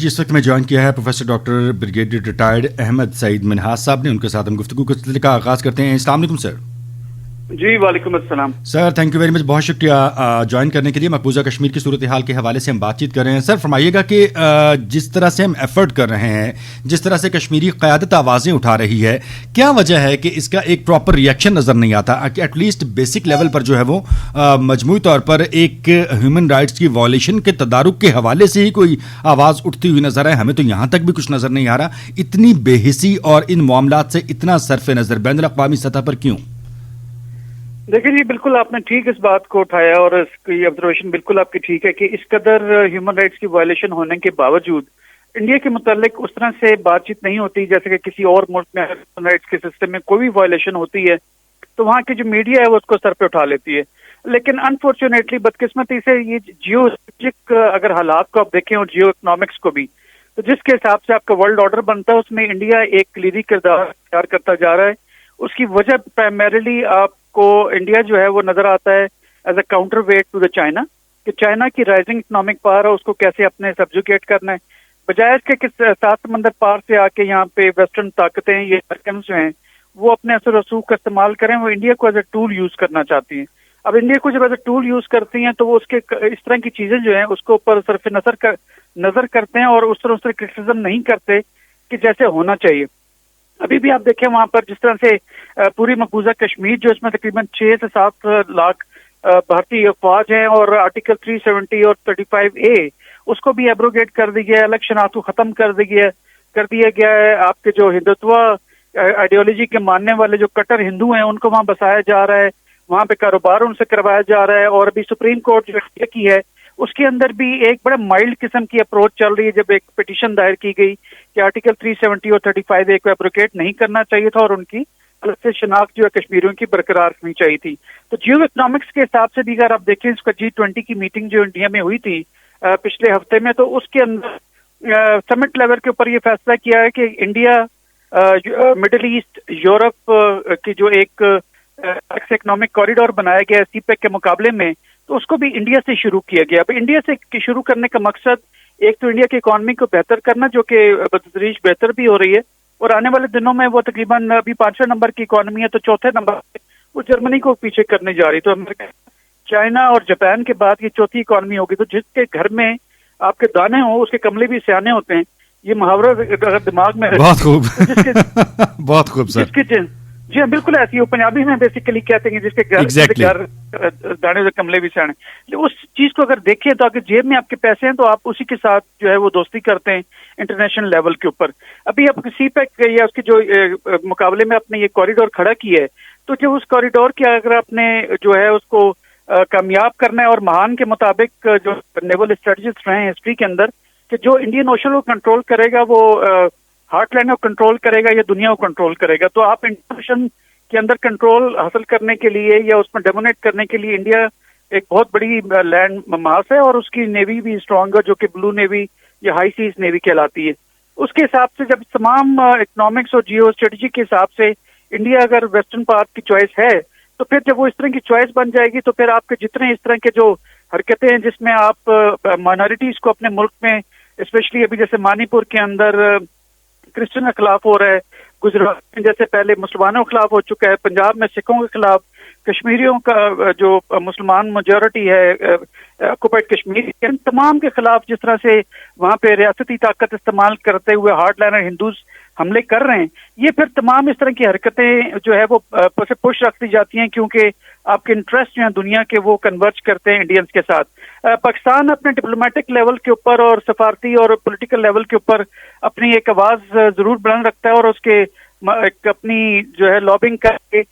جس وقت میں جوائن کیا ہے professor doctor brigadier retired Ahmad Saeed Minhas صاحب نے، ان کے ساتھ ہم گفتگو کے سلسلے کا آغاز کرتے ہیں. السلام علیکم سر. جی وعلیکم السلام سر، تھینک یو ویری مچ، بہت شکریہ جوائن کرنے کے لیے. مقبوضہ کشمیر کی صورتحال کے حوالے سے ہم بات چیت کر رہے ہیں. سر فرمائیے گا کہ جس طرح سے ہم ایفرٹ کر رہے ہیں، جس طرح سے کشمیری قیادت آوازیں اٹھا رہی ہے، کیا وجہ ہے کہ اس کا ایک پراپر ریئیکشن نظر نہیں آتا؟ ایٹ لیسٹ بیسک لیول پر جو ہے وہ مجموعی طور پر ایک ہیومن رائٹس کی وائلیشن کے تدارک کے حوالے سے ہی کوئی آواز اٹھتی ہوئی نظر آئے. ہمیں تو یہاں تک بھی کچھ نظر نہیں آ رہا. اتنی بے حسی اور ان معاملات سے اتنا صرف نظر بین الاقوامی سطح پر کیوں؟ دیکھیں جی، بالکل آپ نے ٹھیک اس بات کو اٹھایا اور اس کی آبزرویشن بالکل آپ کی ٹھیک ہے کہ اس قدر ہیومن رائٹس کی وائلیشن ہونے کے باوجود انڈیا کے متعلق اس طرح سے بات چیت نہیں ہوتی جیسے کہ کسی اور ملک میں ہیومن رائٹس کے سسٹم میں کوئی بھی وائلیشن ہوتی ہے تو وہاں کی جو میڈیا ہے وہ اس کو سر پہ اٹھا لیتی ہے. لیکن انفارچونیٹلی بدقسمتی سے یہ جیو اسٹریٹجک اگر حالات کو آپ دیکھیں اور جیو اکنامکس کو بھی، تو جس کے حساب سے آپ کا ورلڈ آرڈر بنتا ہے اس میں انڈیا ایک لیڈی کردار اختیار کرتا جا رہا ہے. اس کی وجہ پرائمریلی آپ کو انڈیا جو ہے وہ نظر آتا ہے as a counterweight to the China, کہ چائنا کی رائزنگ اکنامک پاور ہے اس کو کیسے اپنے سبجوگیٹ کرنا ہے، بجائے اس کے سات سمندر پار سے آ کے یہاں پہ ویسٹرن طاقتیں یہ امریکنز جو ہیں وہ اپنے اثر رسوخ کا استعمال کریں. وہ انڈیا کو ایز اے ٹول یوز کرنا چاہتی ہیں. اب انڈیا کو جب ایز اے ٹول یوز کرتی ہیں تو وہ اس کے اس طرح کی چیزیں جو ہیں اس کو اوپر صرف نظر کرتے ہیں اور اس طرح کرٹیسزم نہیں کرتے کہ جیسے ہونا چاہیے. ابھی بھی آپ دیکھیں وہاں پر جس طرح سے پوری مقبوضہ کشمیر جو اس میں تقریباً 6 سے 7 لاکھ بھارتی افواج ہیں اور آرٹیکل 370 اور 35A اس کو بھی ایبروگیٹ کر دیا گیا ہے، الیکشنات کو ختم کر دیا گیا ہے. آپ کے جو ہندوتوا آئیڈیالوجی کے ماننے والے جو کٹر ہندو ہیں ان کو وہاں بسایا جا رہا ہے، وہاں پہ کاروبار ان سے کروایا جا رہا ہے. اور ابھی سپریم کورٹ جو انڈیا کی ہے اس کے اندر بھی ایک بڑا مائلڈ قسم کی اپروچ چل رہی ہے. جب ایک پٹیشن دائر کی گئی کہ آرٹیکل 370 اور 35A کو ایبروگیٹ نہیں کرنا چاہیے تھا اور ان کی الگ سے شناخت جو ہے کشمیریوں کی برقرار رکھنی چاہیے تھی. تو جیو اکنامکس کے حساب سے بھی اگر آپ دیکھیں اس کا G20 کی میٹنگ جو انڈیا میں ہوئی تھی پچھلے ہفتے میں، تو اس کے اندر سمٹ لیول کے اوپر یہ فیصلہ کیا ہے کہ انڈیا مڈل ایسٹ یورپ کی جو ایک اکنامک کوریڈور بنایا گیا ہے سی پیک کے مقابلے میں، تو اس کو بھی انڈیا سے شروع کیا گیا. اب انڈیا سے شروع کرنے کا مقصد ایک تو انڈیا کی اکانومی کو بہتر کرنا جو کہ بتدریج بہتر بھی ہو رہی ہے اور آنے والے دنوں میں وہ تقریباً ابھی 5ویں نمبر کی اکانومی ہے تو چوتھے نمبر وہ جرمنی کو پیچھے کرنے جا رہی. تو امریکہ، چائنا اور جاپان کے بعد یہ چوتھی اکانومی ہوگی. تو جس کے گھر میں آپ کے دانے ہوں اس کے کملے بھی سیانے ہوتے ہیں، یہ محاورہ اگر دماغ میں بہت خوب بہت خوب سر. جی ہاں بالکل ایسی ہو. پنجابی میں بیسیکلی کہتے ہیں جس کے گھر دانے سے کملے بھی سیانے. اس چیز کو اگر دیکھیں تو اگر جیب میں آپ کے پیسے ہیں تو آپ اسی کے ساتھ جو ہے وہ دوستی کرتے ہیں انٹرنیشنل لیول کے اوپر. ابھی آپ سی پیک یا اس کے جو مقابلے میں آپ نے یہ کوریڈور کھڑا کیا ہے، تو جو اس کوریڈور کی اگر آپ نے جو ہے اس کو کامیاب کرنا ہے اور مہان کے مطابق جو نیول اسٹریٹجسٹ رہے ہیں ہسٹری کے اندر کہ جو انڈین اوشن کو کنٹرول کرے گا وہ ہارٹ لینڈ کو کنٹرول کرے گا یا دنیا کو کنٹرول کرے گا. تو آپ انڈین اوشن کے اندر کنٹرول حاصل کرنے کے لیے یا اس میں ڈومینیٹ کرنے کے لیے انڈیا ایک بہت بڑی لینڈ ماس ہے اور اس کی نیوی بھی اسٹرانگ ہے جو کہ بلو نیوی یا ہائی سیز نیوی کہلاتی ہے. اس کے حساب سے جب تمام اکنامکس اور جیو اسٹریٹجی کے حساب سے انڈیا اگر ویسٹرن پارٹ کی چوائس ہے تو پھر جب وہ اس طرح کی چوائس بن جائے گی تو پھر آپ کے جتنے اس طرح کے جو حرکتیں ہیں جس میں آپ مائنورٹیز کو اپنے ملک میں اسپیشلی ابھی جیسے منی پور کے اندر کرسچن کے خلاف ہو رہا ہے، گجرات میں جیسے پہلے مسلمانوں کے خلاف ہو چکا ہے، پنجاب میں سکھوں کے خلاف، کشمیریوں کا جو مسلمان میجورٹی ہے آکوپائڈ کشمیر، ان تمام کے خلاف جس طرح سے وہاں پہ ریاستی طاقت استعمال کرتے ہوئے ہارڈ لائنر ہندوز حملے کر رہے ہیں، یہ پھر تمام اس طرح کی حرکتیں جو ہے وہ پش رکھ دی جاتی ہیں کیونکہ آپ کے انٹرسٹ جو ہیں دنیا کے وہ کنورج کرتے ہیں انڈینز کے ساتھ. پاکستان اپنے ڈپلومیٹک لیول کے اوپر اور سفارتی اور پولیٹیکل لیول کے اوپر اپنی ایک آواز ضرور بلند رکھتا ہے اور اس کے اپنی جو ہے لابنگ کر کے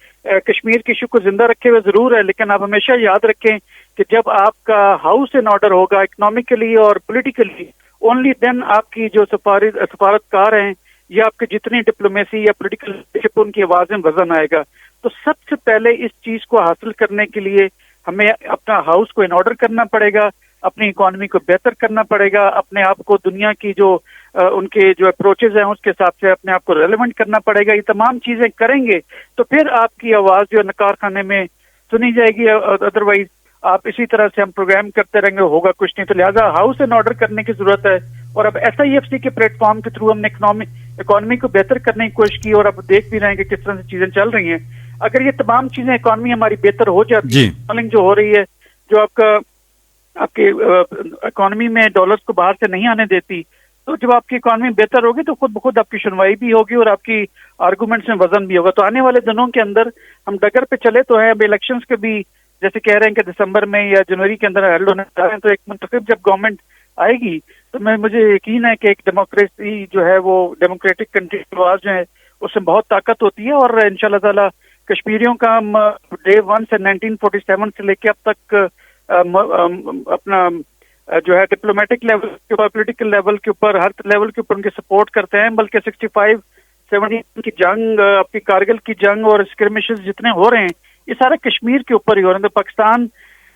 کشمیر کی ایشو کو زندہ رکھے ہوئے ضرور ہے. لیکن آپ ہمیشہ یاد رکھیں کہ جب آپ کا ہاؤس ان آرڈر ہوگا اکنامکلی اور پولیٹیکلی، اونلی دین آپ کی جو سفارتکار ہیں یا آپ کے جتنی ڈپلومیسی یا پولیٹیکل لیڈرشپ ان کی آواز میں وزن آئے گا. تو سب سے پہلے اس چیز کو حاصل کرنے کے لیے ہمیں اپنا ہاؤس کو ان آرڈر کرنا پڑے گا, اپنی اکانومی کو بہتر کرنا پڑے گا, اپنے آپ کو دنیا کی جو ان کے جو اپروچز ہیں اس کے حساب سے اپنے آپ کو ریلیونٹ کرنا پڑے گا. یہ تمام چیزیں کریں گے تو پھر آپ کی آواز جو نکار خانے میں سنی جائے گی, ادروائز آپ اسی طرح سے ہم پروگرام کرتے رہیں گے, ہوگا کچھ نہیں. تو لہٰذا ہاؤس ان آرڈر کرنے کی ضرورت ہے. اور اب SIFC کے پلیٹ فارم کے تھرو ہم نے اکانومی کو بہتر کرنے کی کوشش کی, اور اب دیکھ بھی رہے ہیں کہ کس طرح سے چیزیں چل رہی ہیں. اگر یہ تمام چیزیں اکانومی ہماری بہتر ہو جاتی ہے, جو ہو رہی ہے, جو آپ کے اکانومی میں ڈالرز کو باہر سے نہیں آنے دیتی, تو جب آپ کی اکانومی بہتر ہوگی تو خود بخود آپ کی سنوائی بھی ہوگی اور آپ کی آرگومنٹس میں وزن بھی ہوگا. تو آنے والے دنوں کے اندر ہم ڈگر پہ چلے تو ہیں. اب الیکشنز کے بھی جیسے کہہ رہے ہیں کہ دسمبر میں یا جنوری کے اندر ہیلڈ ہونے جا رہے ہیں, تو ایک منتخب جب گورنمنٹ آئے گی تو مجھے یقین ہے کہ ایک ڈیموکریسی جو ہے وہ ڈیموکریٹک کنٹری کی آواز جو ہے اس میں بہت طاقت ہوتی ہے. اور انشاءاللہ تعالی کشمیریوں کا ہم ڈے 1 سے 1947 سے لے کے اب تک اپنا جو ہے ڈپلومیٹک لیول کے اوپر, پولیٹیکل لیول کے اوپر, ہر لیول کے اوپر ان کی سپورٹ کرتے ہیں. بلکہ 65-70 کی جنگ, آپ کی کارگل کی جنگ اور اسکرمشز جتنے ہو رہے ہیں یہ سارا کشمیر کے اوپر ہی ہو رہے ہیں. تو پاکستان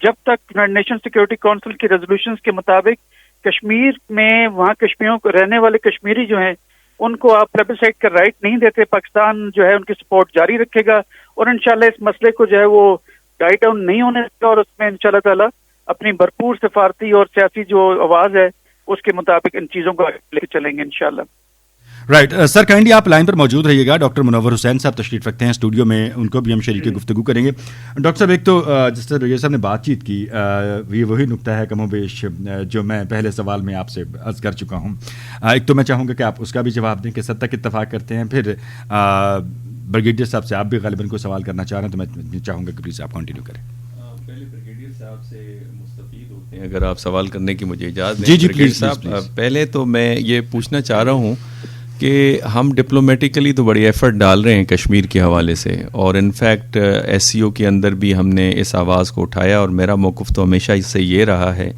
جب تک یونائیٹڈ نیشن سیکورٹی کونسل کی ریزولوشنز کے مطابق کشمیر میں وہاں کشمیریوں کو رہنے والے کشمیری جو ہیں ان کو آپ پلیبسائٹ کا رائٹ نہیں دیتے, پاکستان جو ہے ان کی سپورٹ جاری رکھے گا اور انشاءاللہ اس مسئلے کو جو ہے وہ ڈائی ڈاؤن نہیں ہونے دے گا. اور اس میں انشاءاللہ تعالی اپنی بھرپور سفارتی اور سیاسی جو آواز ہے اس کے مطابق ان چیزوں کو لے کے چلیں گے انشاءاللہ. رائٹ سر, کائنڈلی آپ لائن پر موجود رہیے گا. ڈاکٹر منور حسین صاحب تشریف رکھتے ہیں اسٹوڈیو میں, ان کو بھی ہم شریک گفتگو کریں گے. ڈاکٹر صاحب, ایک تو جس طرح رئیس صاحب نے بات چیت کی, یہ وہی نقطہ ہے کم و بیش جو میں پہلے سوال میں آپ سے عرض کر چکا ہوں. ایک تو میں چاہوں گا کہ آپ اس کا بھی جواب دیں کہ سب تک اتفاق کرتے ہیں, پھر بریگیڈیئر صاحب سے آپ بھی غالباً کوئی سوال کرنا چاہ رہے ہیں تو میں چاہوں گا کہ پلیز آپ کنٹینیو کریں. پہلے بریگیڈیئر صاحب سے مستفید ہوتے ہیں, اگر آپ سوال کرنے کی مجھے اجازت دیں. جی پلیز صاحب. پہلے تو میں یہ پوچھنا چاہ رہا ہوں کہ ہم ڈپلومیٹیکلی تو بڑی ایفرٹ ڈال رہے ہیں کشمیر کے حوالے سے, اور انفیکٹ SCO کے اندر بھی ہم نے اس آواز کو اٹھایا, اور میرا موقف تو ہمیشہ اس سے یہ رہا ہے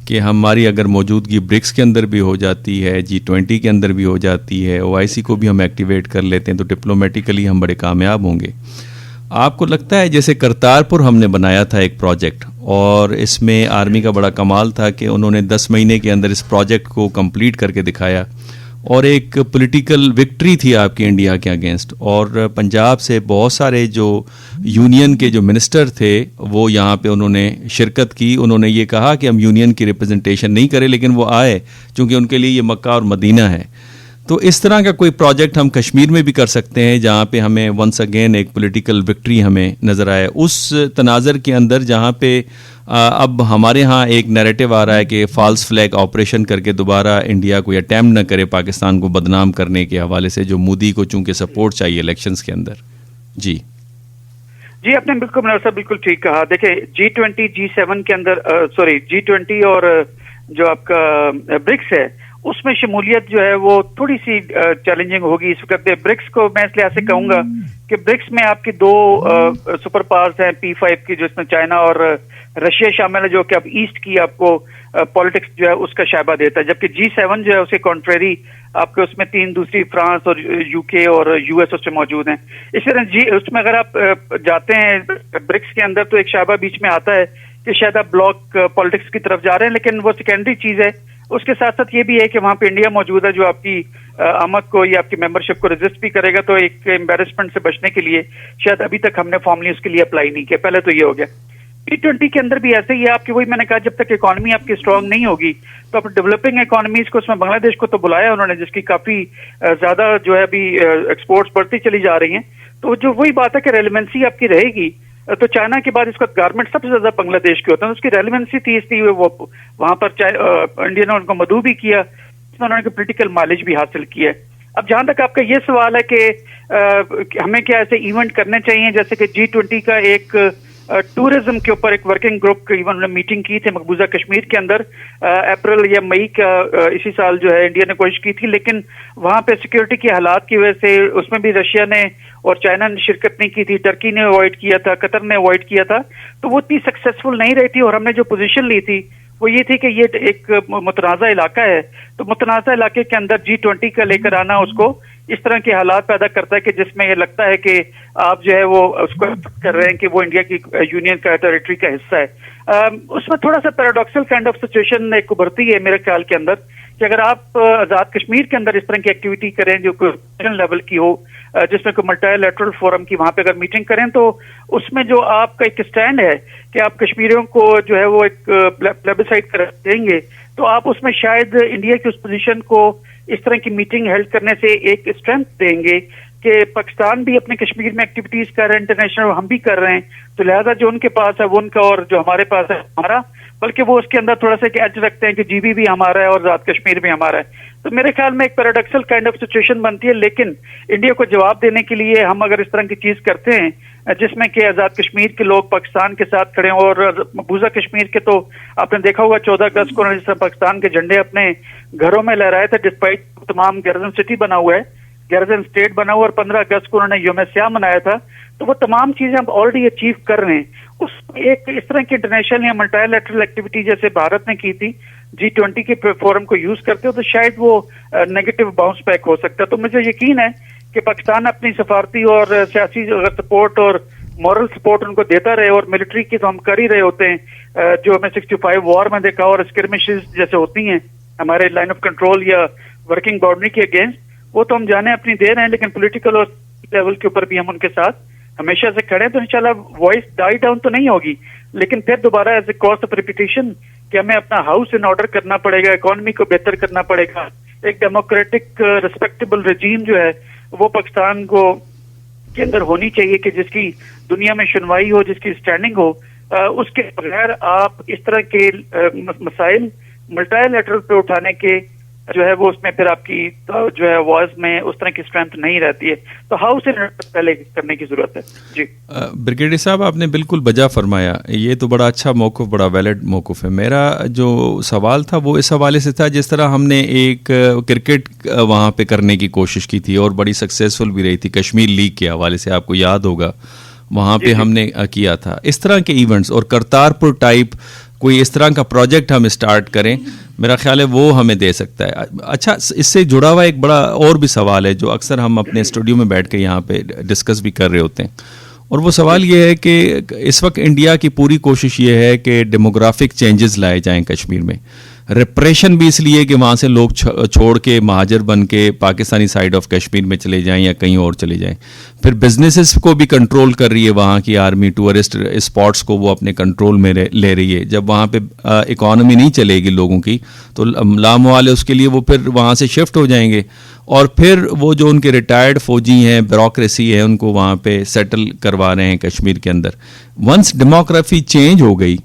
کہ ہماری اگر موجودگی برکس کے اندر بھی ہو جاتی ہے, G20 کے اندر بھی ہو جاتی ہے, OIC کو بھی ہم ایکٹیویٹ کر لیتے ہیں, تو ڈپلومیٹیکلی ہم بڑے کامیاب ہوں گے. آپ کو لگتا ہے جیسے کرتارپور ہم نے بنایا تھا ایک پروجیکٹ, اور اس میں آرمی کا بڑا کمال تھا کہ انہوں نے 10 مہینے کے اندر اس پروجیکٹ کو کمپلیٹ کر کے دکھایا, اور ایک پولیٹیکل وکٹری تھی آپ کی انڈیا کے اگینسٹ. اور پنجاب سے بہت سارے جو یونین کے جو منسٹر تھے وہ یہاں پہ انہوں نے شرکت کی. انہوں نے یہ کہا کہ ہم یونین کی ریپرزنٹیشن نہیں کریں, لیکن وہ آئے چونکہ ان کے لیے یہ مکہ اور مدینہ ہے. تو اس طرح کا کوئی پروجیکٹ ہم کشمیر میں بھی کر سکتے ہیں جہاں پہ ہمیں ونس اگین ایک پولیٹیکل وکٹری ہمیں نظر آئے, اس تناظر کے اندر جہاں پہ اب ہمارے ہاں ایک نیریٹو آ رہا ہے کہ فالس فلیگ آپریشن کر کے دوبارہ انڈیا کو اٹیمپٹ نہ کرے پاکستان کو بدنام کرنے کے حوالے سے, جو مودی کو چونکہ سپورٹ چاہیے الیکشنز کے اندر. جی آپ نے بالکل منور صاحب بالکل ٹھیک کہا. دیکھیں G20 G7 کے اندر G20 اور جو آپ کا برکس ہے اس میں شمولیت جو ہے وہ تھوڑی سی چیلنجنگ ہوگی اس وقت. برکس کو میں اس لحاظ سے کہوں گا کہ برکس میں آپ کی 2 سپر پاورز ہیں P5 کی, جس میں چائنا اور رشیا شامل ہے, جو کہ اب ایسٹ کی آپ کو پالیٹکس جو ہے اس کا شائبہ دیتا ہے, جبکہ G7 جو ہے اسے کانٹریری آپ کے اس میں 3 دوسری فرانس اور UK اور US اس میں موجود ہیں. اس طرح اس میں اگر آپ جاتے ہیں برکس کے اندر تو ایک شائبہ بیچ میں آتا ہے کہ شاید آپ بلاک پالیٹکس کی طرف جا رہے ہیں, لیکن وہ سیکنڈری چیز ہے. اس کے ساتھ ساتھ یہ بھی ہے کہ وہاں پہ انڈیا موجود ہے جو آپ کی آمد کو یا آپ کی ممبرشپ کو ریزسٹ بھی کرے گا, تو ایک امبیرسمنٹ سے بچنے کے لیے شاید ابھی تک ہم نے فارملی اس کے لیے اپلائی نہیں کیا. پہلے تو یہ ہو گیا. G20 کے اندر بھی ایسے ہی ہے آپ کی, وہی میں نے کہا جب تک اکانومی آپ کی اسٹرانگ نہیں ہوگی تو آپ ڈیولپنگ اکانومیز کو, اس میں بنگلہ دیش کو تو بلایا انہوں نے جس کی کافی زیادہ جو ہے ابھی ایکسپورٹس بڑھتی چلی جا رہی ہیں, تو جو وہی بات ہے کہ ریلیونسی آپ کی رہے گی. تو چائنا کے بعد اس کا گارمنٹ سب سے زیادہ بنگلہ دیش کے ہوتا ہے, اس کی ریلیونسی تھی, اس لیے وہ وہاں پر انڈیا نے ان کو مدعو بھی کیا, اس میں انہوں نے پولیٹیکل مائلیج بھی حاصل کیا ہے. اب جہاں تک آپ کا یہ سوال ہے کہ ہمیں کیا ایسے ایونٹ کرنے چاہیے, جیسے کہ G20 کا ایک ٹورزم کے اوپر ایک ورکنگ گروپ ایون نے میٹنگ کی تھی مقبوضہ کشمیر کے اندر اپریل یا مئی کا اسی سال جو ہے انڈیا نے کوشش کی تھی, لیکن وہاں پہ سیکورٹی کے حالات کی وجہ سے اس میں بھی رشیا نے اور چائنا نے شرکت نہیں کی تھی, ٹرکی نے اوائڈ کیا تھا, قطر نے اوائڈ کیا تھا, تو وہ اتنی سکسیسفل نہیں رہی تھی. اور ہم نے جو پوزیشن لی تھی وہ یہ تھی کہ یہ ایک متنازع علاقہ ہے, تو متنازع علاقے کے اندر G20 کا لے کر آنا اس کو اس طرح کے حالات پیدا کرتا ہے کہ جس میں یہ لگتا ہے کہ آپ جو ہے وہ اس کو کر رہے ہیں کہ وہ انڈیا کی یونین کا ٹیریٹری کا حصہ ہے. اس میں تھوڑا سا پیراڈاکسل کائنڈ آف سچویشن ایک ابھرتی ہے میرے خیال کے اندر کہ اگر آپ آزاد کشمیر کے اندر اس طرح کی ایکٹیویٹی کریں جو نیشنل لیول کی ہو, جس میں کوئی ملٹی لیٹرل فورم کی وہاں پہ اگر میٹنگ کریں, تو اس میں جو آپ کا ایک اسٹینڈ ہے کہ آپ کشمیریوں کو جو ہے وہ ایک پلیبسائٹ کر دیں گے, تو آپ اس میں شاید انڈیا کی اس پوزیشن کو اس طرح کی میٹنگ ہیلڈ کرنے سے ایک اسٹرینتھ دیں گے کہ پاکستان بھی اپنے کشمیر میں ایکٹیویٹیز کر رہے ہیں, انٹرنیشنل ہم بھی کر رہے ہیں, تو لہذا جو ان کے پاس ہے وہ ان کا اور جو ہمارے پاس ہے ہمارا, بلکہ وہ اس کے اندر تھوڑا سا ایج رکھتے ہیں کہ جی بی بھی ہمارا ہے اور آزاد کشمیر بھی ہمارا ہے. تو میرے خیال میں ایک پیراڈاکسل کائنڈ آف سچویشن بنتی ہے, لیکن انڈیا کو جواب دینے کے لیے ہم اگر اس طرح کی چیز کرتے ہیں جس میں کہ آزاد کشمیر کے لوگ پاکستان کے ساتھ کھڑے ہیں, اور مقبوضہ کشمیر کے تو آپ نے دیکھا ہوگا 14 اگست کو جس طرح پاکستان کے جھنڈے اپنے گھروں میں لہرائے تھے ڈسپائٹ تمام گیرزن سٹی بنا ہوا ہے, گیرزن اسٹیٹ بنا ہوا, اور 15 اگست کو انہوں نے یوم سیاہ منایا تھا. تو وہ تمام چیزیں ہم آلریڈی اچیو کر رہے ہیں. ایک اس طرح کی انٹرنیشنل یا ملٹی لیٹرل ایکٹیویٹی جیسے بھارت نے کی تھی G20 کے فورم کو یوز کرتے ہو, تو شاید وہ نیگیٹو باؤنس بیک ہو سکتا ہے. تو مجھے یقین ہے کہ پاکستان اپنی سفارتی اور سیاسی سپورٹ اور مورل سپورٹ ان کو دیتا رہے, اور ملٹری کی تو ہم کر ہی رہے ہوتے ہیں, جو ہمیں 65 وار میں دیکھا, اور اسکرمشز جیسے ہوتی ہیں ہمارے لائن آف کنٹرول یا ورکنگ باؤنڈری کے اگینسٹ, وہ تو ہم جانے اپنی دے رہے ہیں, لیکن پولیٹیکل اور لیول کے اوپر بھی ہم ان کے ساتھ ہمیشہ سے کھڑے ہیں. تو انشاءاللہ وائس ڈائی ڈاؤن تو نہیں ہوگی, لیکن پھر دوبارہ as a cost of repetition کہ ہمیں اپنا ہاؤس ان آرڈر کرنا پڑے گا, اکانومی کو بہتر کرنا پڑے گا, ایک ڈیموکریٹک ریسپیکٹیبل رجیم جو ہے وہ پاکستان کو کے اندر ہونی چاہیے کہ جس کی دنیا میں شنوائی ہو, جس کی اسٹینڈنگ ہو. اس کے بغیر آپ اس طرح کے مسائل ملٹی لیٹرل پہ اٹھانے کے جو ہے وہ اس میں پھر آپ کی جو ہے آواز میں اس طرح کی اسٹرینتھ نہیں رہتی ہے. تو ہاؤس پہلے کرنے کی ضرورت ہے. جی بریگیڈیئر صاحب, آپ نے بالکل بجا فرمایا, یہ تو بڑا اچھا موقف, بڑا ویلڈ موقف ہے. میرا جو سوال تھا وہ اس حوالے سے تھا جس طرح ہم نے ایک کرکٹ وہاں پہ کرنے کی کوشش کی تھی اور بڑی سکسیزفل بھی رہی تھی, کشمیر لیگ کے حوالے سے آپ کو یاد ہوگا وہاں پہ ہم نے کیا تھا. اس طرح کے ایونٹس اور کرتارپور ٹائپ کوئی اس طرح کا پروجیکٹ ہم اسٹارٹ کریں, میرا خیال ہے وہ ہمیں دے سکتا ہے. اچھا, اس سے جڑا ہوا ایک بڑا اور بھی سوال ہے جو اکثر ہم اپنے اسٹوڈیو میں بیٹھ کے یہاں پہ ڈسکس بھی کر رہے ہوتے ہیں, اور وہ سوال یہ ہے کہ اس وقت انڈیا کی پوری کوشش یہ ہے کہ ڈیموگرافک چینجز لائے جائیں کشمیر میں. ریپریشن بھی اس لیے کہ وہاں سے لوگ چھوڑ کے مہاجر بن کے پاکستانی سائیڈ آف کشمیر میں چلے جائیں یا کہیں اور چلے جائیں. پھر بزنسز کو بھی کنٹرول کر رہی ہے وہاں کی آرمی, ٹورسٹ اسپاٹس کو وہ اپنے کنٹرول میں لے رہی ہے. جب وہاں پہ اکانومی نہیں چلے گی لوگوں کی تو لاموالے اس کے لیے وہ پھر وہاں سے شفٹ ہو جائیں گے, اور پھر وہ جو ان کے ریٹائرڈ فوجی ہیں, بیوروکریسی ہے, ان کو وہاں پہ سیٹل کروا رہے ہیں کشمیر کے اندر. ونس ڈیموگرافی چینج ہو گئی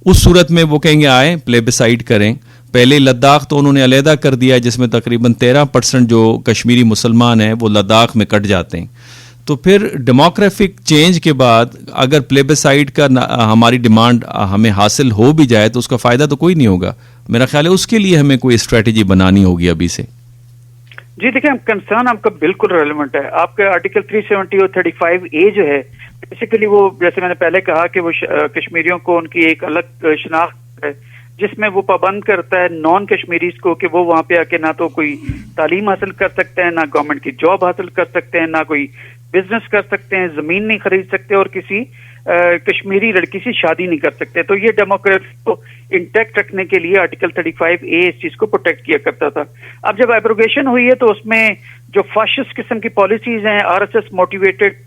اس صورت میں وہ کہیں گے آئیں پلیبسائٹ کریں. پہلے لداخ تو انہوں نے علیحدہ کر دیا جس میں تقریباً 13% جو کشمیری مسلمان ہیں وہ لداخ میں کٹ جاتے ہیں. تو پھر ڈیموگرافک چینج کے بعد اگر پلیبسائٹ کا ہماری ڈیمانڈ ہمیں حاصل ہو بھی جائے تو اس کا فائدہ تو کوئی نہیں ہوگا. میرا خیال ہے اس کے لیے ہمیں کوئی اسٹریٹجی بنانی ہوگی ابھی سے. جی دیکھیں, کنسرن آپ کا بالکل ریلیونٹ ہے. آپ کا آرٹیکل 370 اور 35A جو ہے بیسیکلی وہ جیسے میں نے پہلے کہا کہ وہ کشمیریوں کو ان کی ایک الگ شناخت ہے جس میں وہ پابند کرتا ہے نان کشمیریز کو کہ وہ وہاں پہ آ کے نہ تو کوئی تعلیم حاصل کر سکتے ہیں, نہ گورنمنٹ کی جاب حاصل کر سکتے ہیں, نہ کوئی بزنس کر سکتے ہیں, زمین نہیں خرید سکتے, اور کسی کشمیری لڑکی سے شادی نہیں کر سکتے. تو یہ ڈیموکریسی کو انٹیکٹ رکھنے کے لیے آرٹیکل 35A اس چیز کو پروٹیکٹ کیا کرتا تھا. اب جب ایبروگیشن ہوئی ہے تو اس میں جو فاشسٹ قسم کی پالیسیز ہیں, RSS موٹیویٹڈ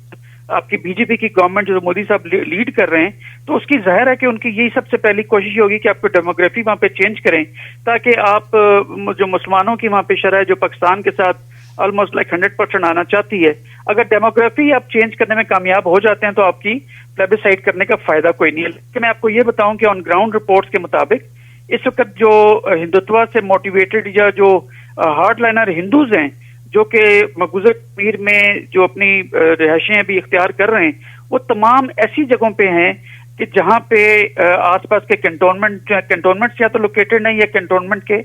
آپ کی BJP کی گورنمنٹ جو مودی صاحب لیڈ کر رہے ہیں, تو اس کی ظاہر ہے کہ ان کی یہی سب سے پہلی کوشش ہوگی کہ آپ کو ڈیموگرافی وہاں پہ چینج کریں تاکہ آپ جو مسلمانوں کی وہاں پہ شرح جو پاکستان کے ساتھ آلموسٹ لائک 100% آنا چاہتی ہے, اگر ڈیموگرافی آپ چینج کرنے میں کامیاب ہو جاتے ہیں تو آپ کی پلیبسائٹ کرنے کا فائدہ کوئی نہیں ہے. لیکن میں آپ کو یہ بتاؤں کہ آن گراؤنڈ رپورٹس کے مطابق اس وقت جو ہندوتوا سے موٹیویٹڈ یا جو ہارڈ لائنر ہندوز ہیں جو کہ مقبوضہ کشمیر میں جو اپنی رہائشیں بھی اختیار کر رہے ہیں, وہ تمام ایسی جگہوں پہ ہیں کہ جہاں پہ آس پاس کے کنٹونمنٹ یا تو لوکیٹڈ نہیں یا کنٹونمنٹ کے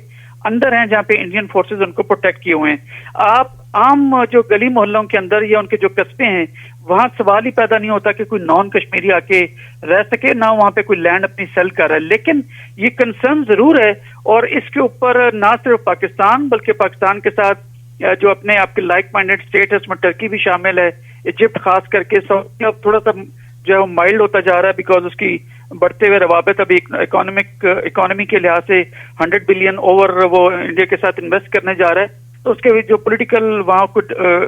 اندر ہیں جہاں پہ انڈین فورسز ان کو پروٹیکٹ کیے ہوئے ہیں. آپ عام جو گلی محلوں کے اندر یا ان کے جو قصبے ہیں وہاں سوال ہی پیدا نہیں ہوتا کہ کوئی نان کشمیری آ کے رہ سکے, نہ وہاں پہ کوئی لینڈ اپنی سیل کر رہا ہے. لیکن یہ کنسرن ضرور ہے, اور اس کے اوپر نہ صرف پاکستان بلکہ پاکستان کے ساتھ جو اپنے آپ کے لائک مائنڈیڈ اسٹیٹ ہے اس میں ٹرکی بھی شامل ہے, ایجپٹ خاص کر کے. سعودی اب تھوڑا سا جو ہے وہ مائلڈ ہوتا جا رہا ہے بیکاز اس کی بڑھتے ہوئے روابط ابھی اکانومی کے لحاظ سے 100 بلین اوور وہ انڈیا کے ساتھ انویسٹ کرنے جا رہا ہے. تو اس کے جو پولیٹیکل وہاں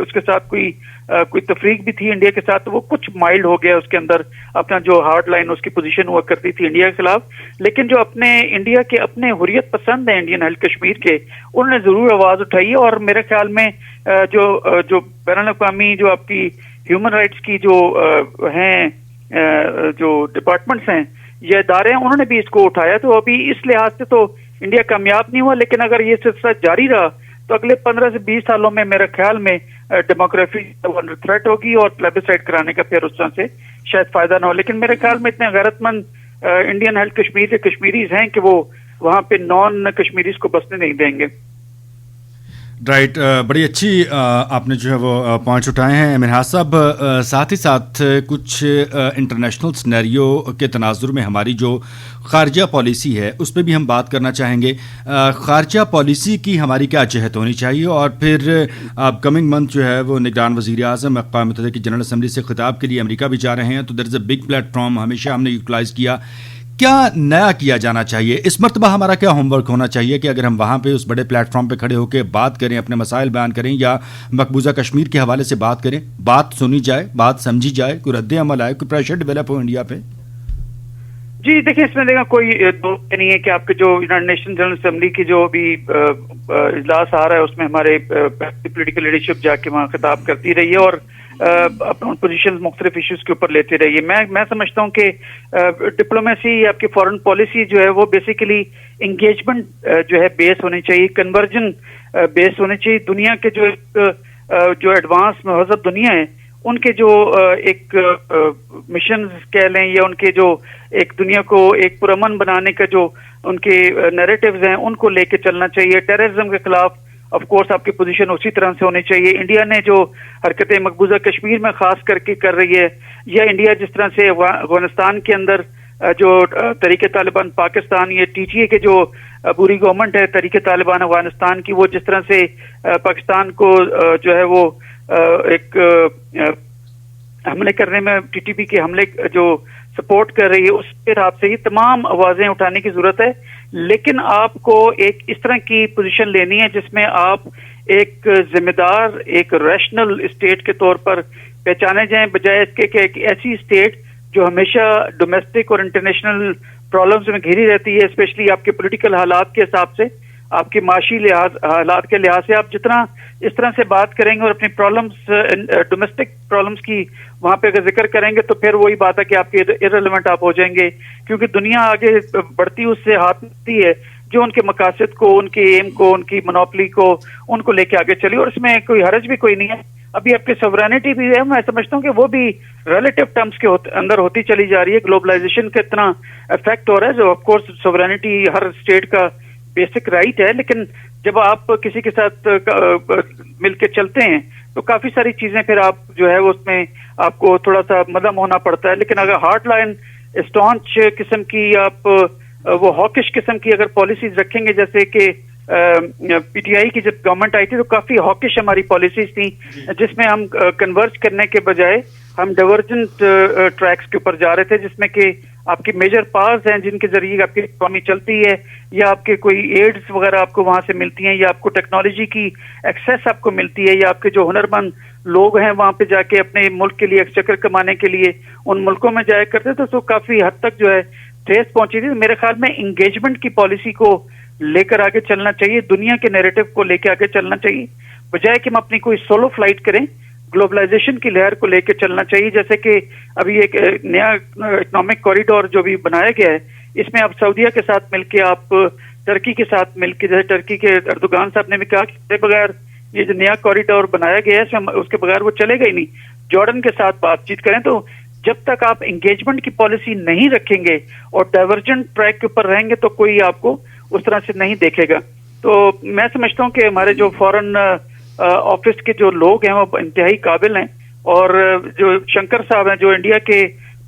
اس کے ساتھ کوئی تفریق بھی تھی انڈیا کے ساتھ, وہ کچھ مائلڈ ہو گیا اس کے اندر. اپنا جو ہارڈ لائن اس کی پوزیشن ہوا کرتی تھی انڈیا کے خلاف, لیکن جو اپنے انڈیا کے اپنے حریت پسند ہیں انڈین اہل کشمیر کے, انہوں نے ضرور آواز اٹھائی ہے. اور میرے خیال میں جو بین الاقوامی جو آپ کی ہیومن رائٹس کی جو ہیں جو ڈپارٹمنٹس ہیں یہ ادارے ہیں, انہوں نے بھی اس کو اٹھایا. تو ابھی اس لحاظ سے تو انڈیا کامیاب نہیں ہوا, لیکن اگر یہ سلسلہ جاری رہا تو اگلے 15 سے 20 سالوں میں میرے خیال میں ڈیموکریسی انڈر تھریٹ ہوگی اور پلیبسائٹ کرانے کا پھر اس طرح سے شاید فائدہ نہ ہو. لیکن میرے خیال میں اتنے غیرت مند انڈین اہل کشمیر کے کشمیریز ہیں کہ وہ وہاں پہ نان کشمیریز کو بسنے نہیں دیں گے. رائٹ, بڑی اچھی آپ نے جو ہے وہ پوائنٹس اٹھائے ہیں منہاج صاحب. ساتھ ہی ساتھ کچھ انٹرنیشنل سینیریو کے تناظر میں ہماری جو خارجہ پالیسی ہے اس پہ بھی ہم بات کرنا چاہیں گے. خارجہ پالیسی کی ہماری کیا جہت ہونی چاہیے, اور پھر آپ کمنگ منتھ جو ہے وہ نگران وزیر اعظم اقوام متحدہ کی جنرل اسمبلی سے خطاب کے لیے امریکہ بھی جا رہے ہیں, تو دیر از اے بگ پلیٹ فارم ہمیشہ ہم نے یوٹیلائز کیا. کیا نیا کیا جانا چاہیے اس مرتبہ, ہمارا کیا ہوم ورک ہونا چاہیے کہ اگر ہم وہاں پہ اس بڑے پلیٹ فارم پہ کھڑے ہو کے بات کریں, اپنے مسائل بیان کریں یا مقبوضہ کشمیر کے حوالے سے بات کریں, بات سنی جائے, بات سمجھی جائے, کوئی رد عمل آئے, کوئی پریشر ڈیولپ ہو انڈیا پہ؟ جی دیکھیں, اس میں دیکھا کوئی دو نہیں ہے کہ آپ کے جو یونائیٹڈ نیشن جنرل اسمبلی کی جو بھی اجلاس آ رہا ہے اس میں ہمارے پولیٹیکل لیڈرشپ جا کے وہاں خطاب کرتی رہی ہے اور اپنا پوزیشن مختلف ایشوز کے اوپر لیتے رہیے. میں سمجھتا ہوں کہ ڈپلومیسی آپ کی فورن پالیسی جو ہے وہ بیسیکلی انگیجمنٹ جو ہے بیس ہونی چاہیے, کنورژن بیس ہونی چاہیے. دنیا کے جو ایڈوانس مہذب دنیا ہے ان کے جو ایک مشنز کہہ لیں یا ان کے جو ایک دنیا کو ایک پرامن بنانے کا جو ان کے نیریٹیوز ہیں ان کو لے کے چلنا چاہیے. ٹیررزم کے خلاف آف کورس آپ کی پوزیشن اسی طرح سے ہونی چاہیے. انڈیا نے جو حرکتیں مقبوضہ کشمیر میں خاص کر کے کر رہی ہے, یا انڈیا جس طرح سے افغانستان کے اندر جو تحریک طالبان پاکستان, یہ ٹی ٹی اے کے جو بری گورنمنٹ ہے تحریک طالبان افغانستان کی, وہ جس طرح سے پاکستان کو جو ہے وہ ایک حملے کرنے میں ٹی ٹی پی کے حملے جو سپورٹ کر رہی ہے, اس کے حساب سے ہی تمام آوازیں اٹھانے کی ضرورت ہے. لیکن آپ کو ایک اس طرح کی پوزیشن لینی ہے جس میں آپ ایک ذمہ دار, ایک ریشنل اسٹیٹ کے طور پر پہچانے جائیں, بجائے اس کے کہ ایک ایسی اسٹیٹ جو ہمیشہ ڈومیسٹک اور انٹرنیشنل پرابلمز میں گھری رہتی ہے, اسپیشلی آپ کے پولیٹیکل حالات کے حساب سے, آپ کے معاشی حالات کے لحاظ سے. آپ جتنا اس طرح سے بات کریں گے اور اپنی پرابلمز ڈومیسٹک پرابلمز کی وہاں پہ اگر ذکر کریں گے تو پھر وہی بات ہے کہ آپ کے ارریلیونٹ آپ ہو جائیں گے, کیونکہ دنیا آگے بڑھتی اس سے ہاتھ ملتی ہے جو ان کے مقاصد کو, ان کے ایم کو, ان کی منوپلی کو, ان کو لے کے آگے چلی. اور اس میں کوئی حرج بھی کوئی نہیں ہے. ابھی آپ کی سورینٹی بھی ہے, میں سمجھتا ہوں کہ وہ بھی ریلیٹو ٹرمز کے اندر ہوتی چلی جا رہی ہے. گلوبلائزیشن کا اتنا افیکٹ ہو رہا ہے, جو of course sovereignty Hare state کا بیسک رائٹ ہے, لیکن جب آپ کسی کے ساتھ مل کے چلتے ہیں تو کافی ساری چیزیں پھر آپ جو ہے اس میں آپ کو تھوڑا سا مدم ہونا پڑتا ہے. لیکن اگر ہارڈ لائن اسٹانچ قسم کی آپ وہ ہاکش قسم کی اگر پالیسیز رکھیں گے, جیسے کہ پی ٹی آئی کی جب گورنمنٹ آئی تھی تو کافی ہاکش ہماری پالیسیز تھیں, جس میں ہم کنورج کرنے کے بجائے ہم ڈائیورجنٹ ٹریکس کے اوپر جا رہے تھے, جس میں کہ آپ کے میجر پاس ہیں جن کے ذریعے آپ کی اکانومی چلتی ہے, یا آپ کے کوئی ایڈز وغیرہ آپ کو وہاں سے ملتی ہیں, یا آپ کو ٹیکنالوجی کی ایکسیس آپ کو ملتی ہے, یا آپ کے جو ہنرمند لوگ ہیں وہاں پہ جا کے اپنے ملک کے لیے ایکسچیکر کمانے کے لیے ان ملکوں میں جایا کرتے تھے, تو کافی حد تک جو ہے ٹھیس پہنچی تھی. میرے خیال میں انگیجمنٹ کی پالیسی کو لے کر آگے چلنا چاہیے, دنیا کے نیریٹو کو لے کے آگے چلنا چاہیے, بجائے کہ ہم اپنی کوئی سولو فلائٹ کریں. گلوبلائزیشن کی لہر کو لے کے چلنا چاہیے, جیسے کہ ابھی ایک نیا اکنامک کوریڈور جو بھی بنایا گیا ہے, اس میں آپ سعودیہ کے ساتھ مل کے, آپ ٹرکی کے ساتھ مل کے, جیسے ٹرکی کے اردوغان صاحب نے بھی کہا کہ بغیر یہ جو نیا کوریڈور بنایا گیا ہے اس کے بغیر وہ چلے گا ہی نہیں. جارڈن کے ساتھ بات چیت کریں, تو جب تک آپ انگیجمنٹ کی پالیسی نہیں رکھیں گے اور ڈائیورجنٹ ٹریک کے اوپر رہیں گے تو کوئی آپ کو اس طرح سے نہیں دیکھے گا. تو میں سمجھتا ہوں کہ ہمارے جو فورن آفس کے جو لوگ ہیں وہ انتہائی قابل ہیں, اور جو شنکر صاحب ہیں جو انڈیا کے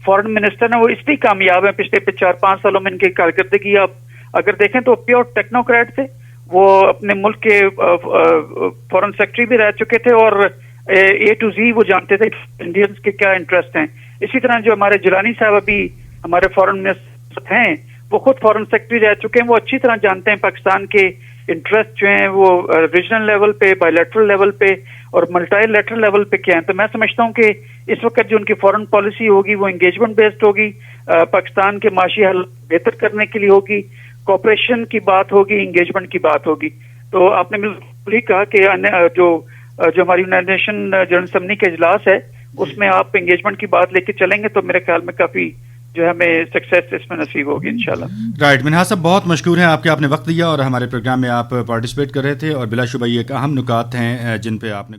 فورن منسٹر ہیں وہ اس لیے کامیاب ہیں پچھلے 4-5 سالوں میں. ان کی کارکردگی آپ اگر دیکھیں تو پیور ٹیکنوکریٹ تھے, وہ اپنے ملک کے فورن سیکرٹری بھی رہ چکے تھے اور اے ٹو زی وہ جانتے تھے انڈینز کے کیا انٹرسٹ ہیں. اسی طرح جو ہمارے جیلانی صاحب ابھی ہمارے فورن منسٹر ہیں وہ خود فورن سیکرٹری رہ چکے ہیں, وہ اچھی طرح جانتے ہیں پاکستان کے انٹرسٹ جو ہیں وہ ریجنل لیول پہ, بائی لیٹرل لیول پہ اور ملٹی لیٹرل لیول پہ کیا ہیں. تو میں سمجھتا ہوں کہ اس وقت جو ان کی فورن پالیسی ہوگی وہ انگیجمنٹ بیسڈ ہوگی, پاکستان کے معاشی حل بہتر کرنے کے لیے ہوگی, کوپریشن کی بات ہوگی, انگیجمنٹ کی بات ہوگی. تو آپ نے بالکل کہا کہ جو ہماری یونائیٹڈ نیشن جنرل اسمبلی کا اجلاس ہے اس میں آپ انگیجمنٹ کی بات لے کے چلیں گے تو میرے خیال میں کافی جو ہے ہمیں سکسیس اس میں نصیب ہوگی انشاءاللہ. رائٹ, منہاج صاحب بہت مشکور ہیں آپ نے وقت دیا اور ہمارے پروگرام میں آپ پارٹیسپیٹ کر رہے تھے, اور بلا شبہ یہ ایک اہم نکات ہیں جن پہ آپ نے